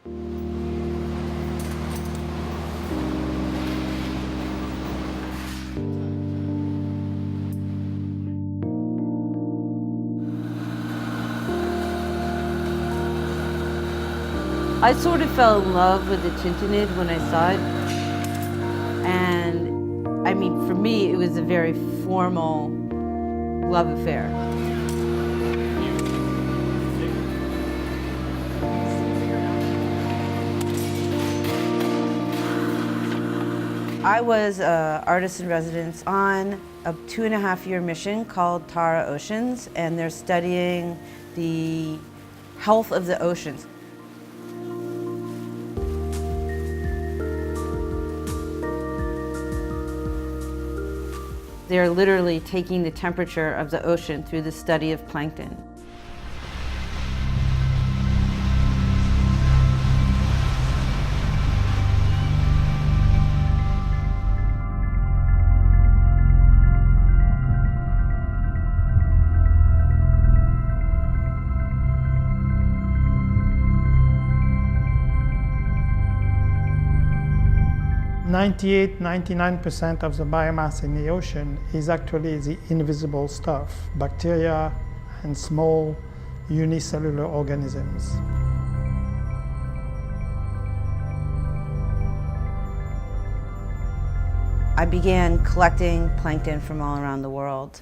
I sort of fell in love with the tintinid when I saw it. And I mean, for me, it was a very formal love affair. I was an artist in residence on a 2.5-year mission called Tara Oceans, and they're studying the health of the oceans. They're literally taking the temperature of the ocean through the study of plankton. "98, 99% of the biomass in the ocean is actually the invisible stuff, bacteria and small unicellular organisms. I began collecting plankton from all around the world.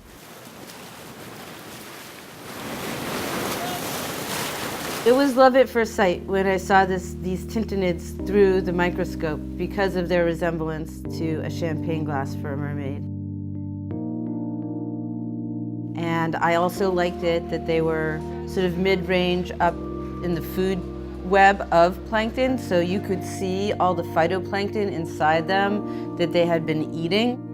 It was love at first sight when I saw these tintinids through the microscope because of their resemblance to a champagne glass for a mermaid. And I also liked it that they were sort of mid-range up in the food web of plankton, so you could see all the phytoplankton inside them that they had been eating.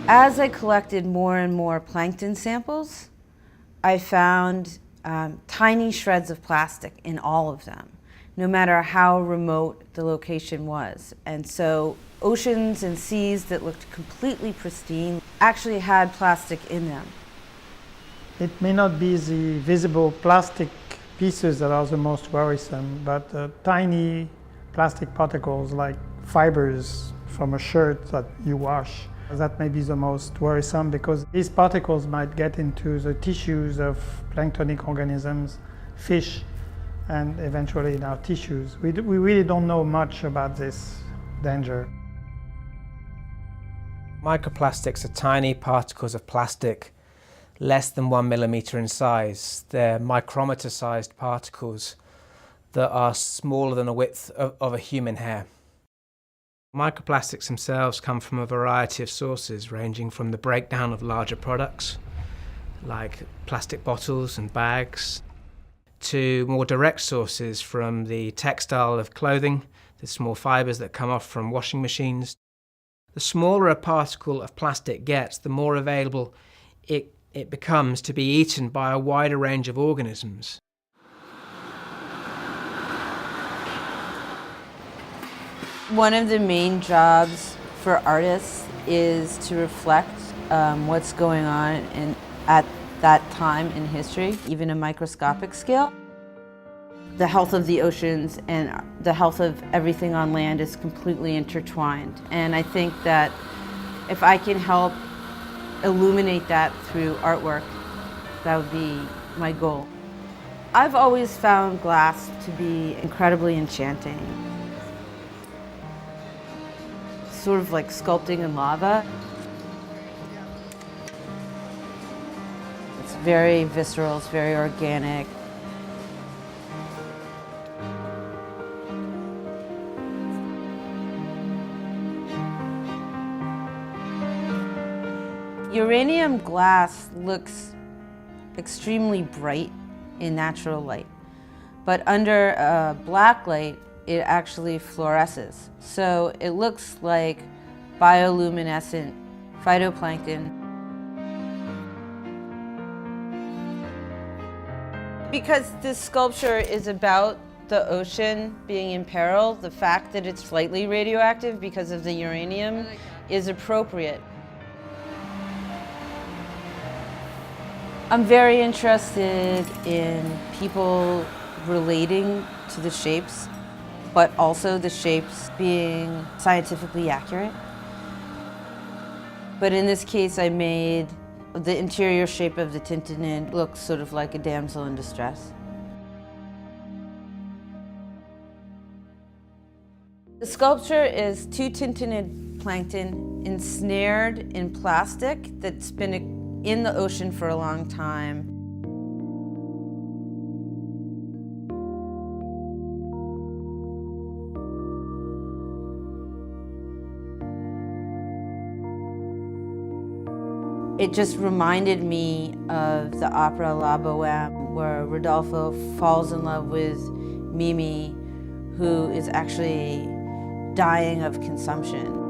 As I collected more and more plankton samples, I found tiny shreds of plastic in all of them, no matter how remote the location was. And so oceans and seas that looked completely pristine actually had plastic in them. It may not be the visible plastic pieces that are the most worrisome, but tiny plastic particles like fibers from a shirt that you wash. That may be the most worrisome because these particles might get into the tissues of planktonic organisms, fish, and eventually in our tissues. We really don't know much about this danger. Microplastics are tiny particles of plastic less than 1 millimeter in size. They're micrometer-sized particles that are smaller than the width of a human hair. Microplastics themselves come from a variety of sources, ranging from the breakdown of larger products, like plastic bottles and bags, to more direct sources from the textile of clothing, the small fibers that come off from washing machines. The smaller a particle of plastic gets, the more available it becomes to be eaten by a wider range of organisms. One of the main jobs for artists is to reflect what's going on at that time in history, even a microscopic scale. The health of the oceans and the health of everything on land is completely intertwined. And I think that if I can help illuminate that through artwork, that would be my goal. I've always found glass to be incredibly enchanting. Sort of like sculpting in lava. It's very visceral, it's very organic. Uranium glass looks extremely bright in natural light, but under a black light, it actually fluoresces. So it looks like bioluminescent phytoplankton. Because this sculpture is about the ocean being in peril, the fact that it's slightly radioactive because of the uranium is appropriate. I'm very interested in people relating to the shapes, but also the shapes being scientifically accurate. But in this case, I made the interior shape of the tintinid look sort of like a damsel in distress. The sculpture is two tintinid plankton ensnared in plastic that's been in the ocean for a long time. It just reminded me of the opera La Boheme, where Rodolfo falls in love with Mimi, who is actually dying of consumption.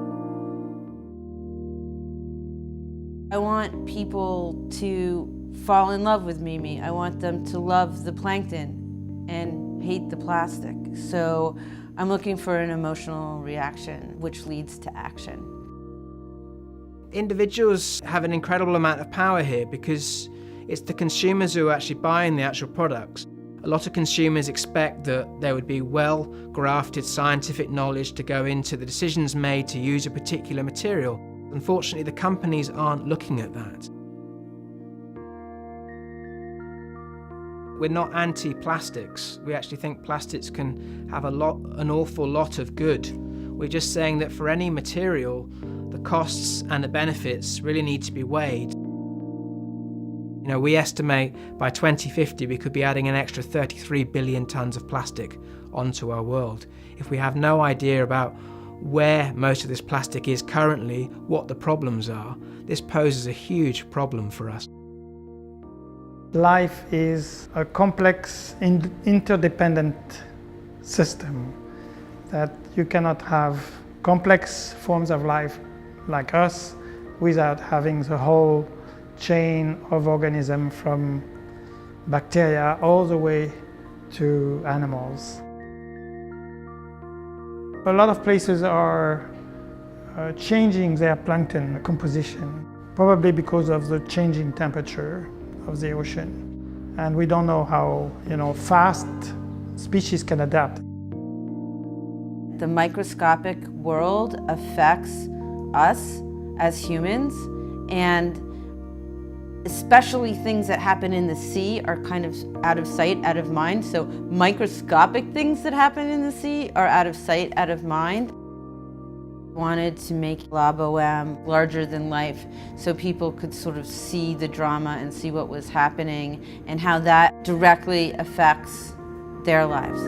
I want people to fall in love with Mimi. I want them to love the plankton and hate the plastic. So I'm looking for an emotional reaction, which leads to action. Individuals have an incredible amount of power here because it's the consumers who are actually buying the actual products. A lot of consumers expect that there would be well-grafted scientific knowledge to go into the decisions made to use a particular material. Unfortunately, the companies aren't looking at that. We're not anti-plastics. We actually think plastics can have an awful lot of good. We're just saying that for any material, the costs and the benefits really need to be weighed. You know, we estimate by 2050 we could be adding an extra 33 billion tonnes of plastic onto our world. If we have no idea about where most of this plastic is currently, what the problems are, this poses a huge problem for us. Life is a complex, interdependent system that you cannot have complex forms of life like us without having the whole chain of organisms from bacteria all the way to animals. A lot of places are changing their plankton composition, probably because of the changing temperature of the ocean. And we don't know how, fast species can adapt. The microscopic world affects us as humans, and especially things that happen in the sea are kind of out of sight, out of mind. So microscopic things that happen in the sea are out of sight, out of mind. I wanted to make La Boheme larger than life so people could sort of see the drama and see what was happening and how that directly affects their lives.